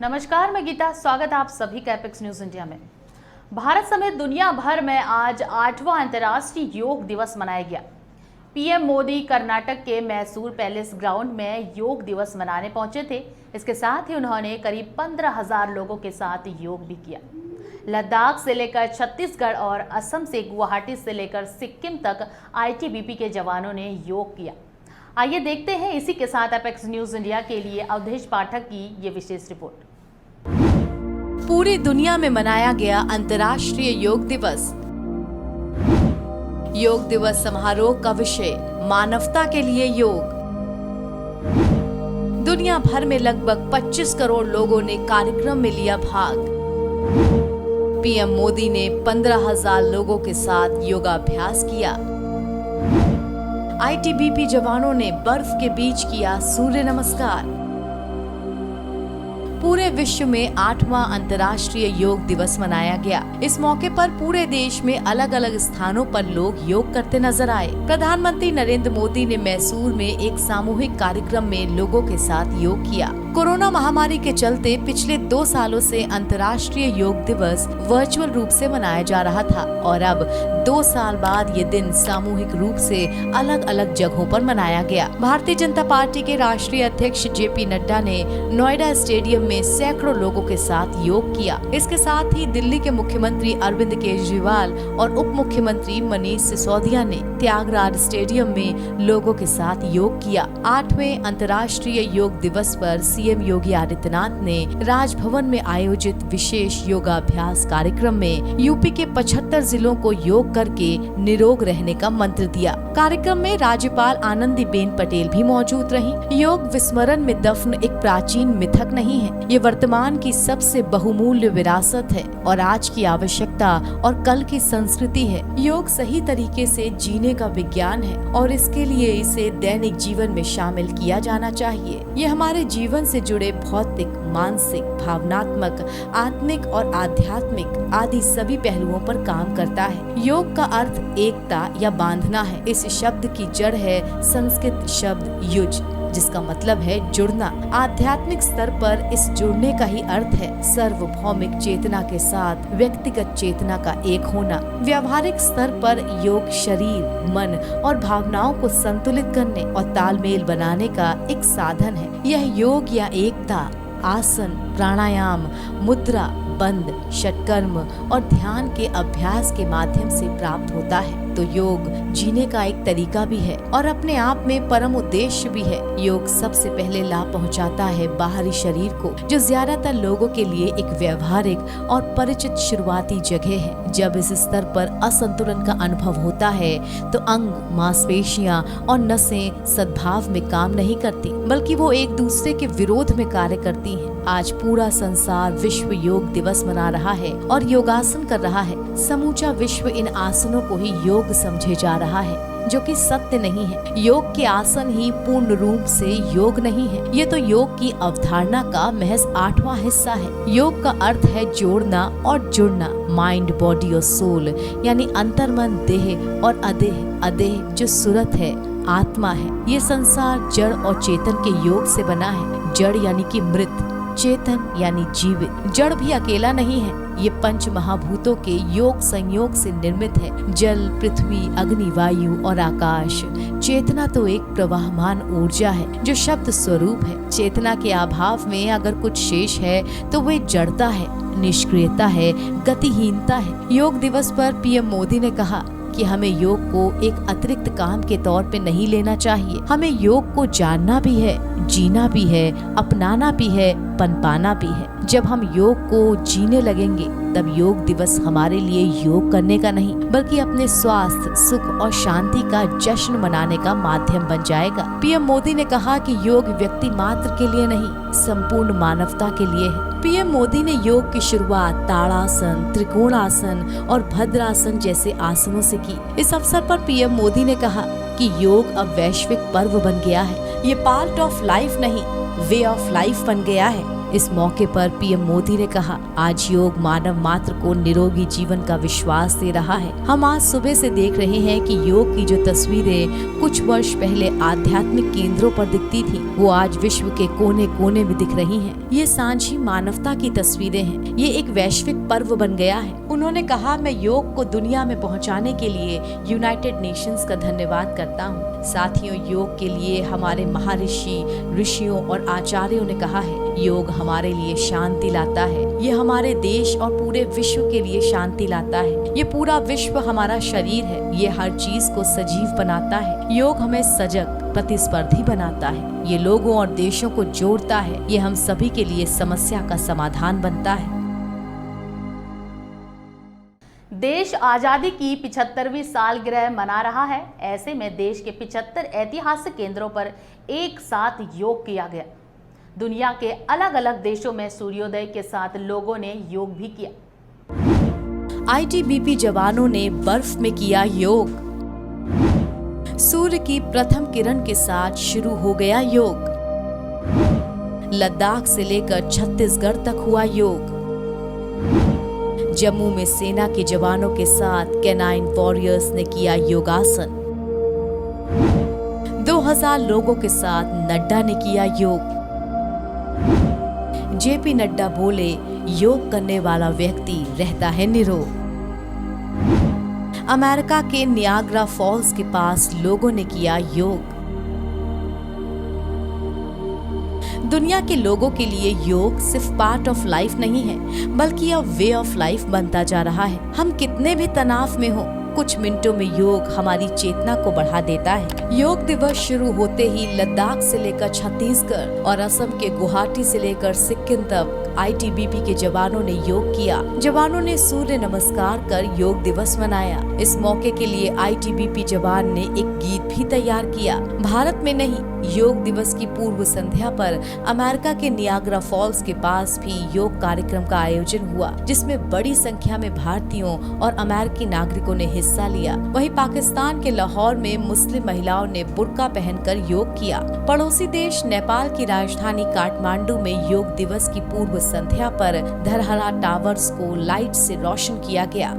नमस्कार, मैं गीता। स्वागत है आप सभी का एपेक्स न्यूज इंडिया में। भारत समेत दुनिया भर में आज 8वां अंतर्राष्ट्रीय योग दिवस मनाया गया। पीएम मोदी कर्नाटक के मैसूर पैलेस ग्राउंड में योग दिवस मनाने पहुंचे थे। इसके साथ ही उन्होंने करीब 15,000 लोगों के साथ योग भी किया। लद्दाख से लेकर छत्तीसगढ़ और असम से गुवाहाटी से लेकर सिक्किम तक आईटीबीपी के जवानों ने योग किया। आइए देखते हैं इसी के साथ एपेक्स न्यूज इंडिया के लिए अवधेश पाठक की ये विशेष रिपोर्ट। पूरी दुनिया में मनाया गया अंतर्राष्ट्रीय योग दिवस। योग दिवस समारोह का विषय मानवता के लिए योग। दुनिया भर में लगभग 25 करोड़ लोगों ने कार्यक्रम में लिया भाग। पीएम मोदी ने 15,000 लोगों के साथ योगाभ्यास किया। आईटीबीपी जवानों ने बर्फ के बीच किया सूर्य नमस्कार। पूरे विश्व में 8वां अंतर्राष्ट्रीय योग दिवस मनाया गया। इस मौके पर पूरे देश में अलग अलग स्थानों पर लोग योग करते नजर आए। प्रधानमंत्री नरेंद्र मोदी ने मैसूर में एक सामूहिक कार्यक्रम में लोगों के साथ योग किया। कोरोना महामारी के चलते पिछले 2 सालों से अंतर्राष्ट्रीय योग दिवस वर्चुअल रूप से मनाया जा रहा था और अब 2 साल बाद ये दिन सामूहिक रूप से अलग अलग जगहों पर मनाया गया। भारतीय जनता पार्टी के राष्ट्रीय अध्यक्ष जेपी नड्डा ने नोएडा स्टेडियम में सैकड़ों लोगों के साथ योग किया। इसके साथ ही दिल्ली के मुख्यमंत्री अरविंद केजरीवाल और उप मुख्यमंत्री मनीष सिसोदिया ने त्यागराज स्टेडियम में लोगों के साथ योग किया। 8वें अंतर्राष्ट्रीय योग दिवस पर सीएम योगी आदित्यनाथ ने राजभवन में आयोजित विशेष योगाभ्यास कार्यक्रम में यूपी के 75 जिलों को योग करके निरोग रहने का मंत्र दिया। कार्यक्रम में राज्यपाल आनंदीबेन पटेल भी मौजूद रहीं। योग विस्मरण में दफन एक प्राचीन मिथक नहीं है, ये वर्तमान की सबसे बहुमूल्य विरासत है और आज की आवश्यकता और कल की संस्कृति है। योग सही तरीके से जीने का विज्ञान है और इसके लिए इसे दैनिक जीवन में शामिल किया जाना चाहिए। ये हमारे जीवन से जुड़े भौतिक, मानसिक, भावनात्मक, आत्मिक और आध्यात्मिक आदि सभी पहलुओं पर काम करता है। योग का अर्थ एकता या बांधना है। इस शब्द की जड़ है संस्कृत शब्द युज, जिसका मतलब है जुड़ना। आध्यात्मिक स्तर पर इस जुड़ने का ही अर्थ है सार्वभौमिक चेतना के साथ व्यक्तिगत चेतना का एक होना। व्यावहारिक स्तर पर योग शरीर, मन और भावनाओं को संतुलित करने और तालमेल बनाने का एक साधन है। यह योग या एकता आसन, प्राणायाम, मुद्रा, बंद, षटकर्म और ध्यान के अभ्यास के माध्यम से प्राप्त होता है। तो योग जीने का एक तरीका भी है और अपने आप में परम उद्देश्य भी है। योग सबसे पहले लाभ पहुंचाता है बाहरी शरीर को, जो ज्यादातर लोगों के लिए एक व्यवहारिक और परिचित शुरुआती जगह है। जब इस स्तर पर असंतुलन का अनुभव होता है तो अंग, मांसपेशियां और नसें सद्भाव में काम नहीं करती, बल्कि वो एक दूसरे के विरोध में कार्य करती हैं। आज पूरा संसार विश्व योग दिवस मना रहा है और योगासन कर रहा है। समूचा विश्व इन आसनों को ही योग समझे जा रहा है, जो कि सत्य नहीं है। योग के आसन ही पूर्ण रूप से योग नहीं है। ये तो योग की अवधारणा का महज 8वां हिस्सा है। योग का अर्थ है जोड़ना और जुड़ना, माइंड, बॉडी और सोल, यानी अंतर्मन, देह और अदेह। अदेह जो सूरत है, आत्मा है। ये संसार जड़ और चेतन के योग से बना है। जड़ यानी कि मृत, चेतन यानी जीवित। जड़ भी अकेला नहीं है, ये 5 महाभूतों के योग संयोग से निर्मित है। जल, पृथ्वी, अग्नि, वायु और आकाश। चेतना तो एक प्रवाहमान ऊर्जा है जो शब्द स्वरूप है। चेतना के अभाव में अगर कुछ शेष है तो वे जड़ता है, निष्क्रियता है, गतिहीनता है। योग दिवस पर पीएम मोदी ने कहा कि हमें योग को एक अतिरिक्त काम के तौर पे नहीं लेना चाहिए। हमें योग को जानना भी है, जीना भी है, अपनाना भी है, पनपाना भी है। जब हम योग को जीने लगेंगे तब योग दिवस हमारे लिए योग करने का नहीं, बल्कि अपने स्वास्थ्य, सुख और शांति का जश्न मनाने का माध्यम बन जाएगा। पीएम मोदी ने कहा कि योग व्यक्ति मात्र के लिए नहीं, संपूर्ण मानवता के लिए है। पीएम मोदी ने योग की शुरुआत ताड़ासन, त्रिकोणासन और भद्रासन जैसे आसनों से की। इस अवसर पर पीएम मोदी ने कहा कि योग अब वैश्विक पर्व बन गया है। ये पार्ट ऑफ लाइफ नहीं, वे ऑफ लाइफ बन गया है। इस मौके पर पीएम मोदी ने कहा, आज योग मानव मात्र को निरोगी जीवन का विश्वास दे रहा है। हम आज सुबह से देख रहे हैं कि योग की जो तस्वीरें कुछ वर्ष पहले आध्यात्मिक केंद्रों पर दिखती थी, वो आज विश्व के कोने कोने में दिख रही हैं। ये सांझी मानवता की तस्वीरें हैं। ये एक वैश्विक पर्व बन गया है। उन्होंने कहा, मैं योग को दुनिया में पहुंचाने के लिए यूनाइटेड नेशंस का धन्यवाद करता हूं। साथियों, योग के लिए हमारे महर्षि, ऋषियों और आचार्यों ने कहा है, योग हमारे लिए शांति लाता है। ये हमारे देश और पूरे विश्व के लिए शांति लाता है। ये पूरा विश्व हमारा शरीर है। ये हर चीज को सजीव बनाता है। योग हमें सजग, प्रतिस्पर्धी बनाता है। ये लोगों और देशों को जोड़ता है। ये हम सभी के लिए समस्या का समाधान बनता है। देश आजादी की 75वीं सालगिरह मना रहा है। ऐसे में देश के 75 ऐतिहासिक केंद्रों पर एक साथ योग किया गया। दुनिया के अलग अलग देशों में सूर्योदय के साथ लोगों ने योग भी किया। आईटीबीपी जवानों ने बर्फ में किया योग। सूर्य की प्रथम किरण के साथ शुरू हो गया योग। लद्दाख से लेकर छत्तीसगढ़ तक हुआ योग। जम्मू में सेना के जवानों के साथ कैनाइन वॉरियर्स ने किया योगासन। 2000 लोगों के साथ नड्डा ने किया योग। जेपी नड्डा बोले, योग करने वाला व्यक्ति रहता है निरोग। अमेरिका के नियाग्रा फॉल्स के पास लोगों ने किया योग। दुनिया के लोगों के लिए योग सिर्फ पार्ट ऑफ लाइफ नहीं है, बल्कि अब वे ऑफ लाइफ बनता जा रहा है। हम कितने भी तनाव में हो, कुछ मिनटों में योग हमारी चेतना को बढ़ा देता है। योग दिवस शुरू होते ही लद्दाख से लेकर छत्तीसगढ़ और असम के गुवाहाटी से लेकर सिक्किम तक आईटीबीपी के जवानों ने योग किया। जवानों ने सूर्य नमस्कार कर योग दिवस मनाया। इस मौके के लिए आईटीबीपी जवान ने एक गीत भी तैयार किया। भारत में नहीं, योग दिवस की पूर्व संध्या पर अमेरिका के नियाग्रा फॉल्स के पास भी योग कार्यक्रम का आयोजन हुआ, जिसमें बड़ी संख्या में भारतीयों और अमेरिकी नागरिकों ने हिस्सा लिया। वहीं पाकिस्तान के लाहौर में मुस्लिम महिलाओं ने बुर्का पहनकर योग किया। पड़ोसी देश नेपाल की राजधानी काठमांडू में योग दिवस की पूर्व संध्या पर धरहरा टावर्स को लाइट से रोशन किया गया।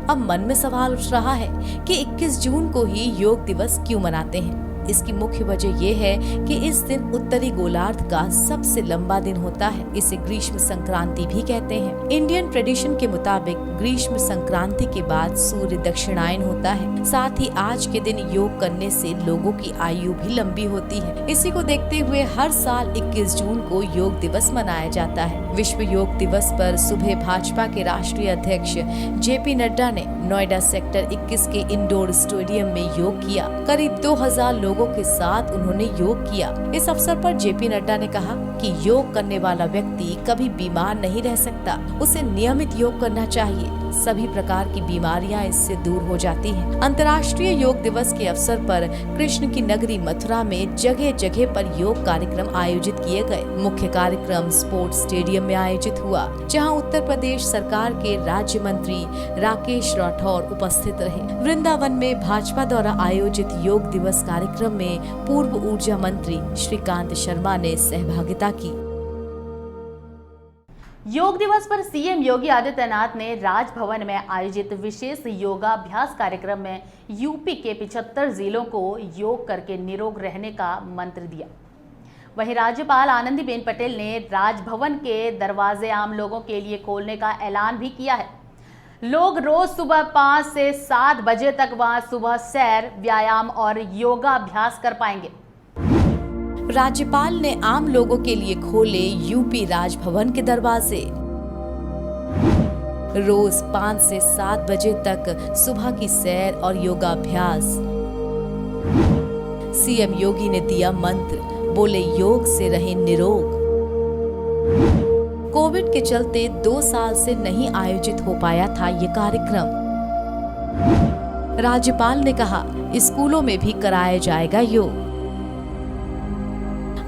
अब मन में सवाल उठ रहा है कि 21 जून को ही योग दिवस क्यों मनाते हैं। इसकी मुख्य वजह यह है कि इस दिन उत्तरी गोलार्ध का सबसे लंबा दिन होता है। इसे ग्रीष्म संक्रांति भी कहते हैं। इंडियन ट्रेडिशन के मुताबिक ग्रीष्म संक्रांति के बाद सूर्य दक्षिणायन होता है। साथ ही आज के दिन योग करने से लोगों की आयु भी लंबी होती है। इसी को देखते हुए हर साल 21 जून को योग दिवस मनाया जाता है। विश्व योग दिवस पर सुबह भाजपा के राष्ट्रीय अध्यक्ष जेपी नड्डा ने नोएडा सेक्टर 21 के इंडोर स्टेडियम में योग किया। करीब 2000 लोगों के साथ उन्होंने योग किया। इस अवसर पर जेपी नड्डा ने कहा कि योग करने वाला व्यक्ति कभी बीमार नहीं रह सकता। उसे नियमित योग करना चाहिए। सभी प्रकार की बीमारियां इससे दूर हो जाती हैं। अंतर्राष्ट्रीय योग दिवस के अवसर पर कृष्ण की नगरी मथुरा में जगह जगह पर योग कार्यक्रम आयोजित किए गए। मुख्य कार्यक्रम स्पोर्ट्स स्टेडियम में आयोजित हुआ, जहां उत्तर प्रदेश सरकार के राज्य मंत्री राकेश राठौर उपस्थित रहे। वृंदावन में भाजपा द्वारा आयोजित योग दिवस कार्यक्रम में पूर्व ऊर्जा मंत्री श्रीकांत शर्मा ने सहभागिता की। योग दिवस पर सीएम योगी आदित्यनाथ ने राजभवन में आयोजित विशेष योगाभ्यास कार्यक्रम में यूपी के 75 जिलों को योग करके निरोग रहने का मंत्र दिया। वहीं राज्यपाल आनंदीबेन पटेल ने राजभवन के दरवाजे आम लोगों के लिए खोलने का ऐलान भी किया है। लोग रोज सुबह 5 से 7 बजे तक वहां सुबह सैर, व्यायाम और योगाभ्यास कर पाएंगे। राज्यपाल ने आम लोगों के लिए खोले यूपी राजभवन के दरवाजे। रोज 5 से 7 बजे तक सुबह की सैर और योगाभ्यास। सीएम योगी ने दिया मंत्र, बोले योग से रहे निरोग। कोविड के चलते 2 साल से नहीं आयोजित हो पाया था ये कार्यक्रम। राज्यपाल ने कहा, स्कूलों में भी कराया जाएगा योग।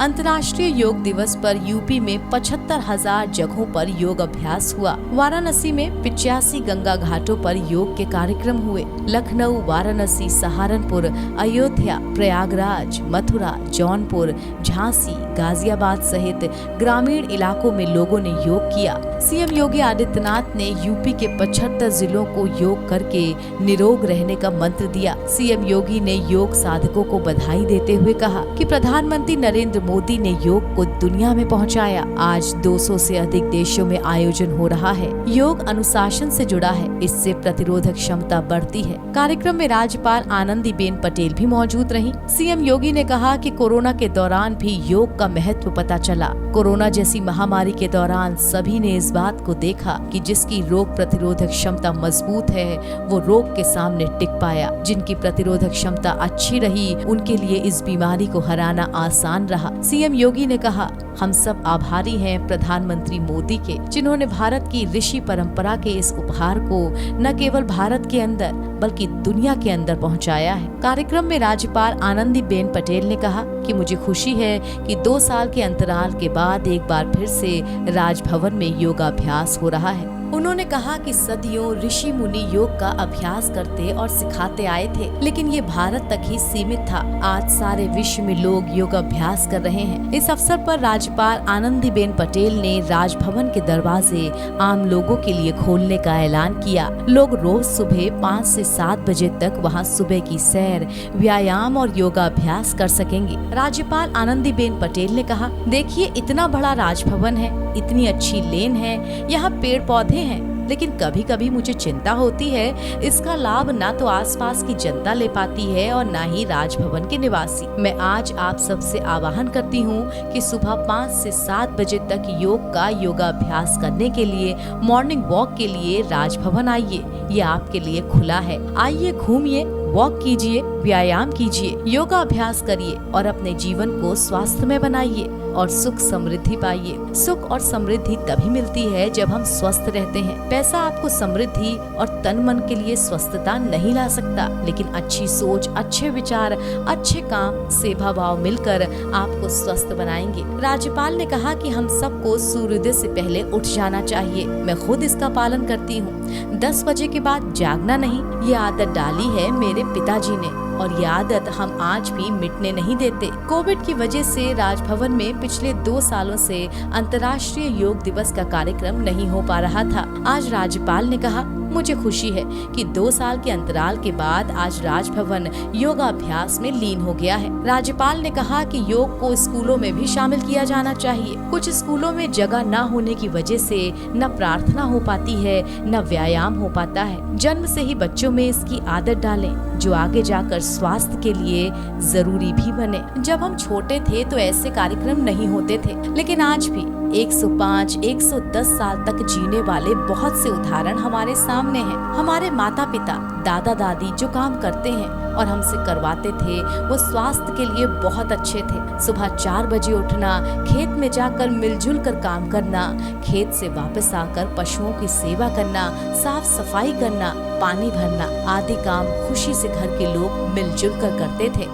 अंतर्राष्ट्रीय योग दिवस पर यूपी में 75,000 जगहों पर योग अभ्यास हुआ। वाराणसी में 85 गंगा घाटों पर योग के कार्यक्रम हुए। लखनऊ, वाराणसी, सहारनपुर, अयोध्या, प्रयागराज, मथुरा, जौनपुर, झांसी, गाजियाबाद सहित ग्रामीण इलाकों में लोगों ने योग किया। सीएम योगी आदित्यनाथ ने यूपी के 75 जिलों को योग करके निरोग रहने का मंत्र दिया। सीएम योगी ने योग साधकों को बधाई देते हुए कहा कि प्रधानमंत्री नरेंद्र मोदी ने योग को दुनिया में पहुंचाया। आज 200 से अधिक देशों में आयोजन हो रहा है। योग अनुशासन से जुड़ा है, इससे प्रतिरोधक क्षमता बढ़ती है। कार्यक्रम में राज्यपाल आनंदीबेन पटेल भी मौजूद रहीं। सीएम योगी ने कहा कि कोरोना के दौरान भी योग का महत्व पता चला। कोरोना जैसी महामारी के दौरान सभी ने इस बात को देखा कि जिसकी रोग प्रतिरोधक क्षमता मजबूत है वो रोग के सामने टिक पाया। जिनकी प्रतिरोधक क्षमता अच्छी रही उनके लिए इस बीमारी को हराना आसान रहा। सीएम योगी ने कहा, हम सब आभारी हैं प्रधानमंत्री मोदी के, जिन्होंने भारत की ऋषि परंपरा के इस उपहार को न केवल भारत के अंदर बल्कि दुनिया के अंदर पहुंचाया है। कार्यक्रम में राज्यपाल आनंदीबेन पटेल ने कहा कि मुझे खुशी है कि 2 साल के अंतराल के बाद एक बार फिर से राजभवन में योगाभ्यास हो रहा है। उन्होंने कहा कि सदियों ऋषि मुनि योग का अभ्यास करते और सिखाते आए थे, लेकिन ये भारत तक ही सीमित था। आज सारे विश्व में लोग योग अभ्यास कर रहे हैं। इस अवसर पर राज्यपाल आनंदीबेन पटेल ने राजभवन के दरवाजे आम लोगों के लिए खोलने का ऐलान किया। लोग रोज सुबह 5 से 7 बजे तक वहां सुबह की सैर, व्यायाम और योगाभ्यास कर सकेंगे। राज्यपाल आनंदीबेन पटेल ने कहा, देखिए इतना बड़ा राजभवन है, इतनी अच्छी लेन है, यहाँ पेड़ पौधे हैं, लेकिन कभी कभी मुझे चिंता होती है इसका लाभ ना तो आसपास की जनता ले पाती है और ना ही राजभवन के निवासी। मैं आज आप सबसे आह्वान करती हूँ कि सुबह 5 से 7 बजे तक योग का योगाभ्यास करने के लिए, मॉर्निंग वॉक के लिए राजभवन आइए। ये आपके लिए खुला है। आइए, घूमिए, वॉक कीजिए, व्यायाम कीजिए, योगा अभ्यास करिए और अपने जीवन को स्वास्थ्यमय बनाइए और सुख समृद्धि पाइए। सुख और समृद्धि तभी मिलती है जब हम स्वस्थ रहते हैं। पैसा आपको समृद्धि और तन मन के लिए स्वस्थता नहीं ला सकता, लेकिन अच्छी सोच, अच्छे विचार, अच्छे काम, सेवा भाव मिलकर आपको स्वस्थ बनाएंगे। राज्यपाल ने कहा कि हम सबको सूर्योदय से पहले उठ जाना चाहिए। मैं खुद इसका पालन करती हूँ। 10 बजे के बाद जागना नहीं, ये आदत डाली है मेरे पिताजी ने और ये आदत हम आज भी मिटने नहीं देते। कोविड की वजह से राजभवन में पिछले 2 सालों से अंतर्राष्ट्रीय योग दिवस का कार्यक्रम नहीं हो पा रहा था। आज राज्यपाल ने कहा, मुझे खुशी है कि 2 साल के अंतराल के बाद आज राजभवन योगाभ्यास में लीन हो गया है। राज्यपाल ने कहा कि योग को स्कूलों में भी शामिल किया जाना चाहिए। कुछ स्कूलों में जगह न होने की वजह से न प्रार्थना हो पाती है, न व्यायाम हो पाता है। जन्म से ही बच्चों में इसकी आदत डालें, जो आगे जाकर स्वास्थ्य के लिए जरूरी भी बने। जब हम छोटे थे तो ऐसे कार्यक्रम नहीं होते थे, लेकिन आज भी 105, 110 साल तक जीने वाले बहुत से उदाहरण हमारे सामने हैं। हमारे माता पिता, दादा दादी जो काम करते हैं और हमसे करवाते थे वो स्वास्थ्य के लिए बहुत अच्छे थे। सुबह 4 बजे उठना, खेत में जाकर मिलजुल कर काम करना, खेत से वापस आकर पशुओं की सेवा करना, साफ सफाई करना, पानी भरना आदि काम खुशी से घर के लोग मिलजुल कर करते थे।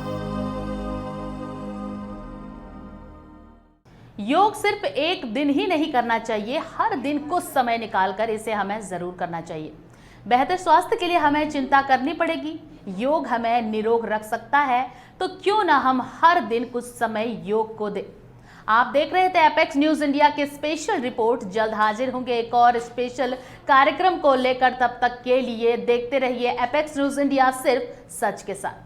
योग सिर्फ एक दिन ही नहीं करना चाहिए, हर दिन कुछ समय निकालकर इसे हमें जरूर करना चाहिए। बेहतर स्वास्थ्य के लिए हमें चिंता करनी पड़ेगी। योग हमें निरोग रख सकता है, तो क्यों ना हम हर दिन कुछ समय योग को दें। आप देख रहे थे एपेक्स न्यूज इंडिया की स्पेशल रिपोर्ट। जल्द हाजिर होंगे एक और स्पेशल कार्यक्रम को लेकर। तब तक के लिए देखते रहिए एपेक्स न्यूज इंडिया, सिर्फ सच के साथ।